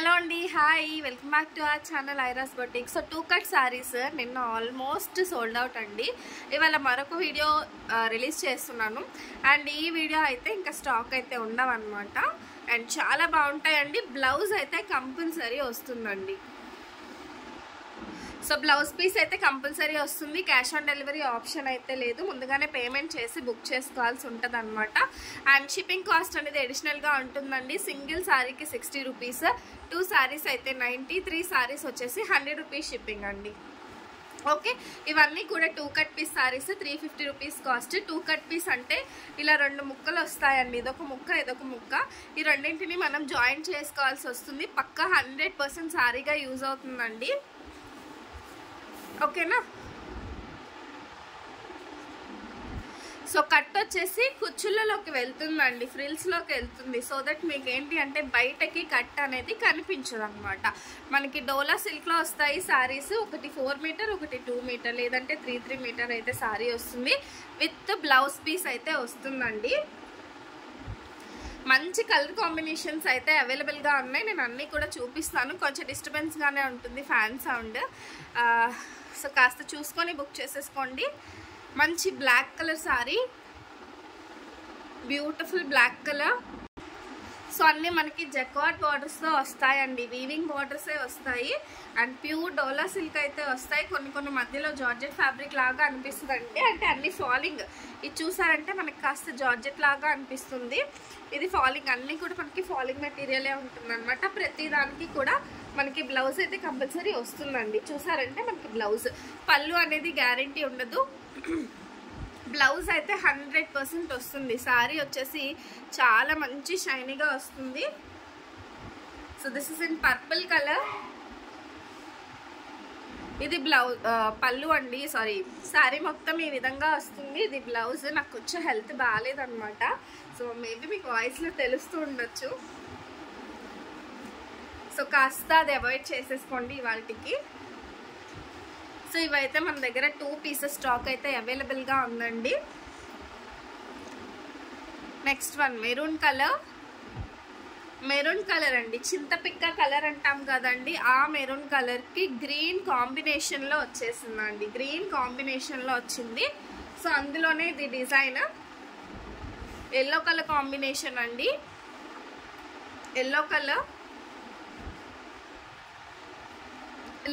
Hello అండి, hi, welcome back to our channel Iras boutique. So 2 cut sarees నిన్న almost sold out అండి. ఇవాళ మరొక వీడియో రిలీజ్ చేస్తున్నాను. అండ్ ఈ వీడియో అయితే ఇంకా స్టాక్ అయితే ఉండవన్నమాట. అండ్ చాలా బాగుంటాయండి. బ్లౌజ్ అయితే కంపల్సరీ వస్తుందండి. సో బ్లౌజ్ పీస్ అయితే కంపల్సరీ వస్తుంది. క్యాష్ ఆన్ డెలివరీ ఆప్షన్ అయితే లేదు. ముందుగానే పేమెంట్ చేసి బుక్ చేసుకోవాల్సి ఉంటుంది అనమాట. అండ్ షిప్పింగ్ కాస్ట్ అనేది అడిషనల్గా ఉంటుందండి. సింగిల్ శారీకి 60 రూపీస్, 2 శారీస్ అయితే 90, 3 శారీస్ వచ్చేసి 100 రూపీస్ షిప్పింగ్ అండి. ఓకే, ఇవన్నీ కూడా 2 cut piece saris 350 rupees cost. 2 cut piece అంటే ఇలా 2 ముక్కలు వస్తాయండి. ఇదొక ముక్క, ఇదొక ముక్క. ఈ రెండింటిని మనం జాయిన్ చేసుకోవాల్సి వస్తుంది. పక్కా 100% శారీగా యూజ్ అవుతుందండి. ఓకేనా? సో కట్ వచ్చేసి కుచ్చులలోకి వెళ్తుందండి, ఫ్రిల్స్లోకి వెళ్తుంది. సో దట్ మీకు ఏంటి అంటే బయటకి కట్ అనేది కనిపించదు అనమాట. మనకి డోలా సిల్క్లో వస్తాయి శారీస్. ఒకటి 4 మీటర్, ఒకటి 2 మీటర్, లేదంటే 3 మీటర్ అయితే శారీ వస్తుంది. విత్ బ్లౌజ్ పీస్ అయితే వస్తుందండి. మంచి కలర్ కాంబినేషన్స్ అయితే అవైలబుల్గా ఉన్నాయి. నేను అన్నీ కూడా చూపిస్తాను. కొంచెం డిస్టర్బెన్స్గానే ఉంటుంది ఫ్యాన్ సౌండ్. సో కాస్త చూసుకొని బుక్ చేసేసుకోండి. మంచి black colour sari, beautiful black colour. So అన్నీ మనకి జకార్డ్ బార్డర్స్లో వస్తాయండి. వీవింగ్ బార్డర్సే వస్తాయి. అండ్ ప్యూర్ డోలా సిల్క్ అయితే వస్తాయి. కొన్ని మధ్యలో జార్జెట్ ఫ్యాబ్రిక్ లాగా అనిపిస్తుంది అండి. అంటే అన్ని ఫాలింగ్. ఇది చూసారంటే మనకి కాస్త జార్జెట్ లాగా అనిపిస్తుంది. ఇది ఫాలింగ్, అన్నీ కూడా మనకి ఫాలింగ్ మెటీరియలే ఉంటుంది అనమాట. ప్రతి దానికి కూడా మనకి బ్లౌజ్ అయితే కంపల్సరీ వస్తుందండి. చూసారంటే మనకి బ్లౌజ్, పళ్ళు అనేది గ్యారంటీ ఉండదు. బ్లౌజ్ అయితే 100% వస్తుంది. శారీ వచ్చేసి చాలా మంచి షైనీగా వస్తుంది. So this is in purple colour. ఇది బ్లౌజ్, పళ్ళు అండి, సారీ, శారీ మొత్తం ఈ విధంగా వస్తుంది. ఇది బ్లౌజ్. నాకు కొంచెం హెల్త్ బాగాలేదన్నమాట. సో మేబీ మీకు వాయిస్లో తెలుస్తూ ఉండొచ్చు. సో కాస్త అది అవాయిడ్ చేసేసుకోండి ఇవాళకి. సో ఇవైతే మన దగ్గర 2 పీసెస్ స్టాక్ అయితే అవైలబుల్గా ఉందండి. Next one maroon colour. Maroon colour అండి, చింతపిక్క కలర్ అంటాం కదండి. ఆ మెరూన్ కలర్కి గ్రీన్ కాంబినేషన్లో వచ్చేసిందండి. గ్రీన్ కాంబినేషన్లో వచ్చింది. సో అందులోనే ఇది డిజైన్ ఎల్లో కలర్ కాంబినేషన్ అండి. ఎల్లో కలర్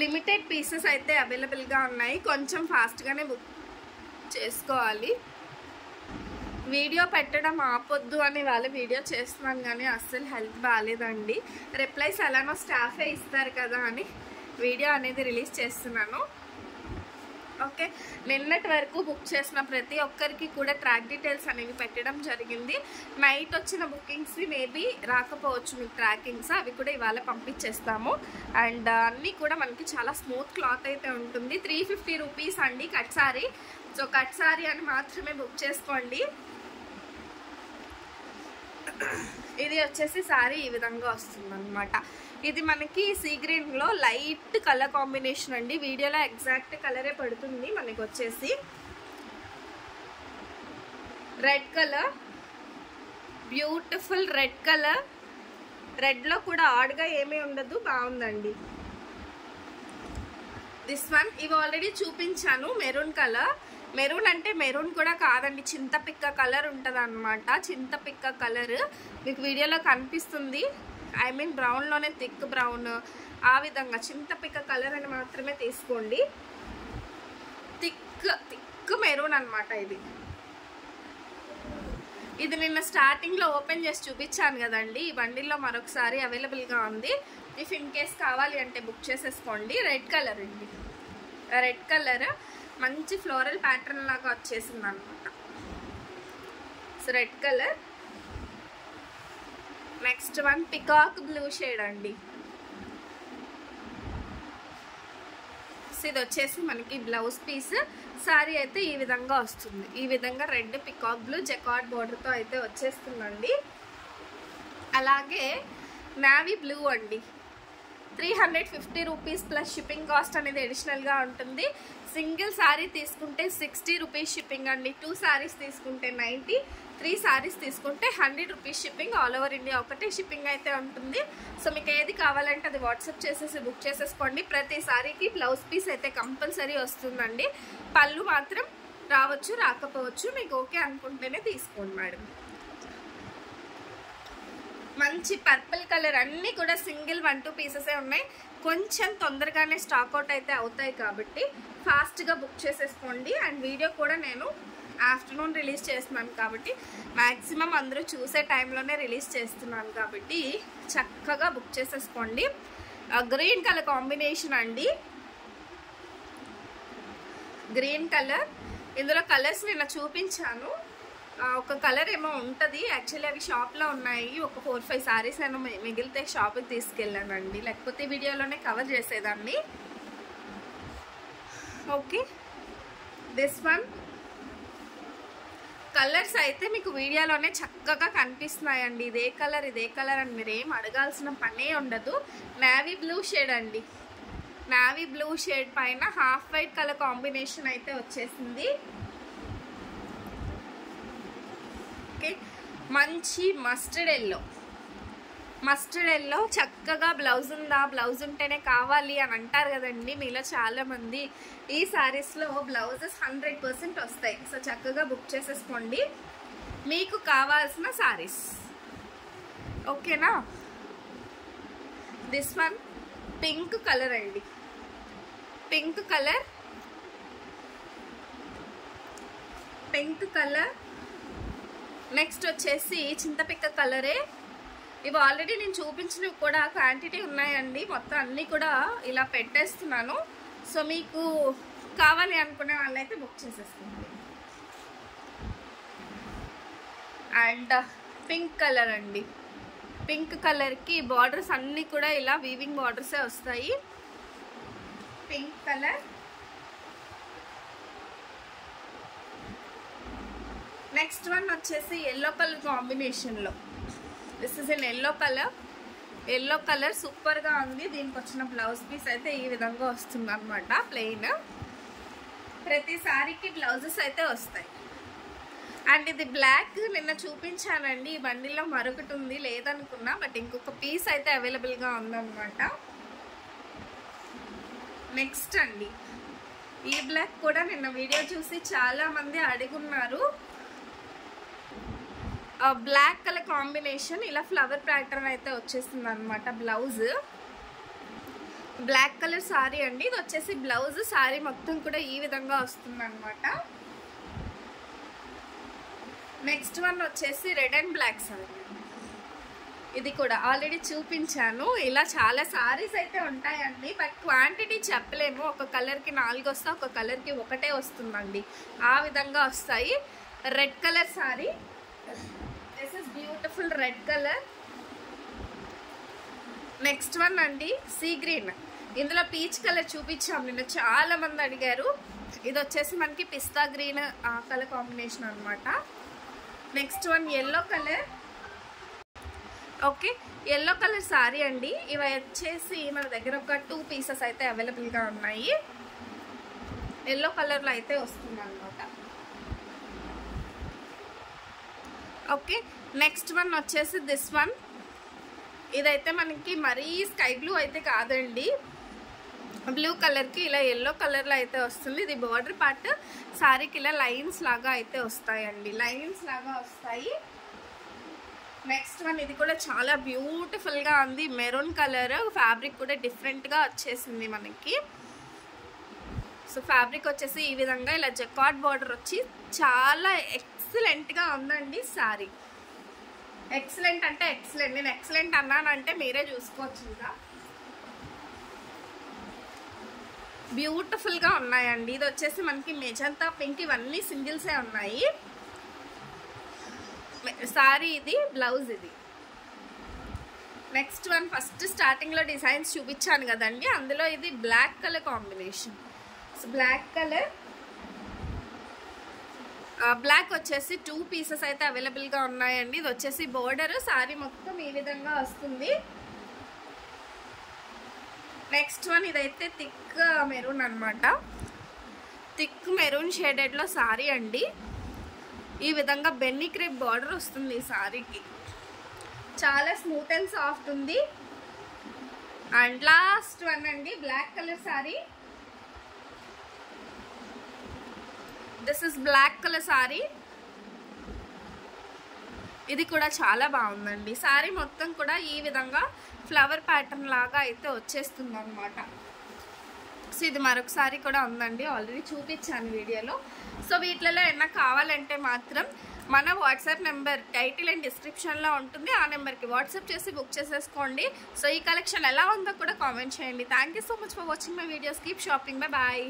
లిమిటెడ్ పీసెస్ అయితే అవైలబుల్గా ఉన్నాయి. కొంచెం ఫాస్ట్గానే బుక్ చేసుకోవాలి. వీడియో పెట్టడం ఆపొద్దు అని వాళ్ళు వీడియో చేస్తున్నాను, కానీ అస్సలు హెల్త్ బాగాలేదండి. రిప్లైస్ ఎలానో స్టాఫే ఇస్తారు కదా అని వీడియో అనేది రిలీజ్ చేస్తున్నాను. ఓకే, నిన్నటి వరకు బుక్ చేసిన ప్రతి ఒక్కరికి కూడా ట్రాక్ డీటెయిల్స్ అనేవి పెట్టడం జరిగింది. నైట్ వచ్చిన బుకింగ్స్ మేబీ రాకపోవచ్చు మీకు ట్రాకింగ్స్, అవి కూడా ఇవాళ పంపించేస్తాము. అండ్ అన్నీ కూడా మనకి చాలా స్మూత్ క్లాత్ అయితే ఉంటుంది. 350 రూపీస్ అండి cut sorry. So cut sorry అని మాత్రమే బుక్ చేసుకోండి. ఇది వచ్చేసి సారీ ఈ విధంగా వస్తుంది అనమాట. ఇది మనకి సీ గ్రీన్లో లైట్ కలర్ కాంబినేషన్ అండి. వీడియోలో ఎగ్జాక్ట్ కలరే పడుతుంది. మనకి వచ్చేసి red colour, beautiful red colour. రెడ్లో కూడా ఆడ్గా ఏమీ ఉండదు, బాగుందండి. దిస్ వన్ ఇవి ఆల్రెడీ చూపించాను. Maroon colour. మెరూన్ అంటే మెరూన్ కూడా కాదండి, చింతపిక్క కలర్ ఉంటుంది అనమాట. చింతపిక్క కలర్ మీకు వీడియోలో కనిపిస్తుంది. ఐ మీన్ బ్రౌన్లోనే థిక్ బ్రౌన్, ఆ విధంగా చింతపిక్క కలర్ అని మాత్రమే తీసుకోండి. థిక్ మెరూన్ అనమాట ఇది. ఇది నిన్న స్టార్టింగ్లో ఓపెన్ చేసి చూపించాను కదండి. ఈ బండిల్లో మరొకసారి అవైలబుల్గా ఉంది. ఇఫ్ ఇన్ కేస్ కావాలి అంటే బుక్ చేసేసుకోండి. రెడ్ కలర్ అండి. రెడ్ కలర్ మంచి ఫ్లోరల్ ప్యాటర్న్ లాగా వచ్చేసింది అనమాట. So red colour. Next one peacock blue shade అండి. సో ఇది వచ్చేసి మనకి బ్లౌజ్ పీస్. శారీ అయితే ఈ విధంగా వస్తుంది. ఈ విధంగా రెడ్ పికాక్ బ్లూ జకార్డ్ బోర్డర్తో అయితే వచ్చేస్తుందండి. అలాగే నావీ బ్లూ అండి. 350 రూపీస్ ప్లస్ షిప్పింగ్ కాస్ట్ అనేది అడిషనల్గా ఉంటుంది. సింగిల్ శారీ తీసుకుంటే 60 రూపీస్ షిప్పింగ్ అండి. 2 శారీస్ తీసుకుంటే 90, 3 శారీస్ తీసుకుంటే 100 rupees shipping. All over India ఒకటే షిప్పింగ్ అయితే ఉంటుంది. సో మీకు ఏది కావాలంటే అది వాట్సాప్ చేసేసి బుక్ చేసేసుకోండి. ప్రతి శారీకి బ్లౌజ్ పీస్ అయితే కంపల్సరీ వస్తుందండి. పళ్ళు మాత్రం రావచ్చు రాకపోవచ్చు, మీకు ఓకే అనుకుంటేనే తీసుకోండి మేడం. మంచి పర్పుల్ కలర్ అన్నీ కూడా సింగిల్ 1-2 పీసెసే ఉన్నాయి. కొంచెం తొందరగానే స్టాక్అవుట్ అయితే అవుతాయి కాబట్టి ఫాస్ట్గా బుక్ చేసేసుకోండి. అండ్ వీడియో కూడా నేను ఆఫ్టర్నూన్ రిలీజ్ చేస్తున్నాను కాబట్టి మ్యాక్సిమం అందరూ చూసే టైంలోనే రిలీజ్ చేస్తున్నాను కాబట్టి చక్కగా బుక్ చేసేసుకోండి. గ్రీన్ కలర్ కాంబినేషన్ అండి, గ్రీన్ కలర్. ఇందులో కలర్స్ నిన్న చూపించాను. ఒక కలర్ ఏమో ఉంటుంది, యాక్చువల్లీ అవి షాప్లో ఉన్నాయి. ఒక 4-5 శారీస్ నేను మిగిలితే షాప్కి తీసుకెళ్ళానండి, లేకపోతే వీడియోలోనే కవర్ చేసేదాన్ని. ఓకే, దిస్ వన్ కలర్స్ అయితే మీకు వీడియోలోనే చక్కగా కనిపిస్తున్నాయండి. ఇదే కలర్ ఇదే కలర్ అని మీరు ఏం అడగాల్సిన పనే ఉండదు. నేవీ బ్లూ షేడ్ అండి, నేవీ బ్లూ షేడ్ పైన హాఫ్ వైట్ కలర్ కాంబినేషన్ అయితే వచ్చేసింది. ఓకే, మంచి మస్టర్డ్ ఎల్లో, మస్టర్డ్ ఎల్లో చక్కగా బ్లౌజ్ ఉందా, బ్లౌజ్ ఉంటేనే కావాలి అని అంటారు కదండి మీలో చాలామంది. ఈ శారీస్లో బ్లౌజెస్ 100% వస్తాయి. సో చక్కగా బుక్ చేసేసుకోండి మీకు కావాల్సిన శారీస్. ఓకేనా, దిస్ వన్ పింక్ కలర్ అండి, pink colour, pink colour. Next వచ్చేసి చింతపిక్క కలరే. ఇవి ఆల్రెడీ నేను చూపించినవి కూడా క్వాంటిటీ ఉన్నాయండి, మొత్తం అన్నీ కూడా ఇలా పెట్టేస్తున్నాను. సో మీకు కావాలి అనుకునే వాళ్ళైతే బుక్ చేసేసుకోండి. అండ్ పింక్ కలర్ అండి, పింక్ కలర్కి బార్డర్స్ అన్నీ కూడా ఇలా వీవింగ్ బార్డర్సే వస్తాయి. Pink colour. నెక్స్ట్ వన్ వచ్చేసి ఎల్లో కలర్ కాంబినేషన్లో. This is an yellow colour, yellow colour సూపర్గా ఉంది. దీనికి వచ్చిన బ్లౌజ్ పీస్ అయితే ఈ విధంగా వస్తుంది అనమాట, ప్లెయిన్. ప్రతి సారీకి బ్లౌజెస్ అయితే వస్తాయి. అండ్ ఇది బ్లాక్ నిన్న చూపించానండి, ఈ బండిల్లో మరొకటి ఉంది లేదనుకున్నా, బట్ ఇంకొక పీస్ అయితే అవైలబుల్గా ఉందన్నమాట. నెక్స్ట్ అండి ఈ బ్లాక్ కూడా నిన్న వీడియో చూసి చాలామంది అడుగున్నారు. బ్లాక్ కలర్ కాంబినేషన్ ఇలా ఫ్లవర్ ప్యాటర్న్ అయితే వచ్చేస్తుంది అనమాట. బ్లౌజ్ బ్లాక్ కలర్ సారీ అండి, ఇది వచ్చేసి బ్లౌజ్. సారీ మొత్తం కూడా ఈ విధంగా వస్తుంది అనమాట. నెక్స్ట్ వన్ వచ్చేసి రెడ్ అండ్ బ్లాక్ సారీ, ఇది కూడా ఆల్రెడీ చూపించాను. ఇలా చాలా సారీస్ అయితే ఉంటాయండి, బట్ క్వాంటిటీ చెప్పలేము. ఒక కలర్కి 4 వస్తాయి, ఒక కలర్కి 1 వస్తుందండి, ఆ విధంగా వస్తాయి. Red colour sari, this is beautiful red colour. Next one అండి సీ గ్రీన్, ఇందులో పీచ్ కలర్ చూపించాం నిన్న, చాలా మంది అడిగారు. ఇది వచ్చేసి మనకి పిస్తా గ్రీన్ ఆ కలర్ కాంబినేషన్ అనమాట. Next one yellow colour. Okay, yellow colour sorry అండి. ఇవి వచ్చేసి మన దగ్గర ఒక 2 పీసెస్ అయితే అవైలబుల్గా ఉన్నాయి. ఎల్లో కలర్లో అయితే వస్తుంది అనమాట. ఓకే, నెక్స్ట్ వన్ వచ్చేసి దిస్ వన్. ఇదైతే మనకి మరీ స్కై బ్లూ అయితే కాదండి, బ్లూ కలర్కి ఇలా ఎల్లో కలర్లో అయితే వస్తుంది. ఇది బార్డర్ పార్ట్, సారీకి ఇలా లైన్స్ లాగా అయితే వస్తాయండి, లైన్స్ లాగా వస్తాయి. నెక్స్ట్ వన్ ఇది కూడా చాలా బ్యూటిఫుల్గా ఉంది, మెరూన్ కలర్. ఫ్యాబ్రిక్ కూడా డిఫరెంట్గా వచ్చేసింది మనకి. సో ఫ్యాబ్రిక్ వచ్చేసి ఈ విధంగా ఇలా జకార్డ్ బార్డర్ వచ్చి చాలా ఎక్సలెంట్గా ఉందండి సారీ. ఎక్సలెంట్ అంటే ఎక్సలెంట్, నేను ఎక్సలెంట్ అన్నానంటే మీరే చూసుకోవచ్చు. ఇంకా బ్యూటిఫుల్గా ఉన్నాయండి. ఇది వచ్చేసి మనకి మెజంతా పింక్, ఇవన్నీ సింగిల్సే ఉన్నాయి. సారీ ఇది, బ్లౌజ్ ఇది. నెక్స్ట్ వన్ ఫస్ట్ స్టార్టింగ్లో డిజైన్స్ చూపించాను కదండి, అందులో ఇది black colour combination. So black colour, black వచ్చేసి 2 పీసెస్ అయితే అవైలబుల్గా ఉన్నాయండి. ఇది వచ్చేసి బోర్డర్, సారీ మొత్తం ఈ విధంగా వస్తుంది. నెక్స్ట్ వన్ ఇదైతే థిక్ మెరూన్ అనమాట. థిక్ మెరూన్ షేడెడ్లో సారీ అండి. ఈ విధంగా బెన్నీ క్రేప్ బార్డర్ వస్తుంది ఈ సారీకి. చాలా స్మూత్ అండ్ సాఫ్ట్ ఉంది. అండ్ లాస్ట్ వన్ అండి, black colour sari. This is black colour sari. ఇది కూడా చాలా బాగుందండి. సారీ మొత్తం కూడా ఈ విధంగా ఫ్లవర్ ప్యాటర్న్ లాగా అయితే వచ్చేస్తుంది అనమాట. సో ఇది మరొక సారీ కూడా ఉందండి, ఆల్రెడీ చూపించాను వీడియోలో. సో వీటిలలో ఏమన్నా కావాలంటే మాత్రం మన వాట్సాప్ నెంబర్ టైటిల్ అండ్ డిస్క్రిప్షన్లో ఉంటుంది. ఆ నెంబర్కి వాట్సాప్ చేసి బుక్ చేసేసుకోండి. సో ఈ కలెక్షన్ ఎలా ఉందో కూడా కామెంట్ చేయండి. Thank you so much for watching my videos. Keep shopping. Bye bye.